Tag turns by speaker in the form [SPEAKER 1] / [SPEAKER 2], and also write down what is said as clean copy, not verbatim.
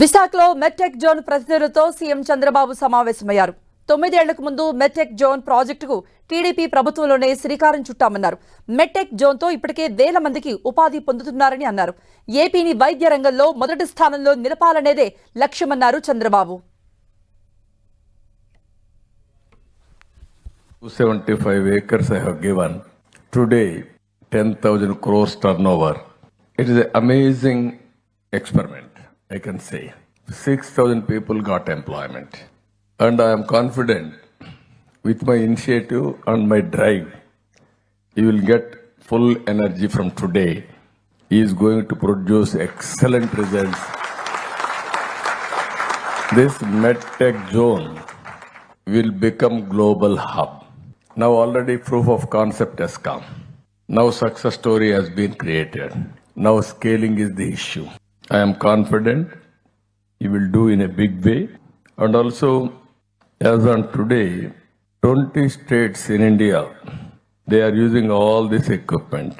[SPEAKER 1] విశాఖలో MedTech zone ప్రతినిధులతో CM Chandrababu సమావేశమయ్యారు. 9 ఏళ్లకు ముందు మెట్టెక్ జోన్ ప్రాజెక్టుకు టీడీపీ ప్రభుత్వంలోనే శ్రీకారం చుట్టామన్నారు. మెట్టెక్ జోన్తో ఇప్పటికే వేల మందికి ఉపాధి పొందుతున్నారని అన్నారు. ఏపీని వైద్య రంగంలో మొదటి స్థానంలో నిలపాలనేదే లక్ష్యమన్నారు Chandrababu.
[SPEAKER 2] 275 acres I have given. Today, 10,000 crores turnover. It is an amazing experiment, I can say. 6,000 people got employment. And I am confident with my initiative and my drive, you will get full energy from today. He is going to produce excellent results. This MedTech zone will become global hub. Now already proof of concept has come. Now success story has been created. Now scaling is the issue. I am confident he will do in a big way. And also, as on today, 20 states in India, they are using all this equipment.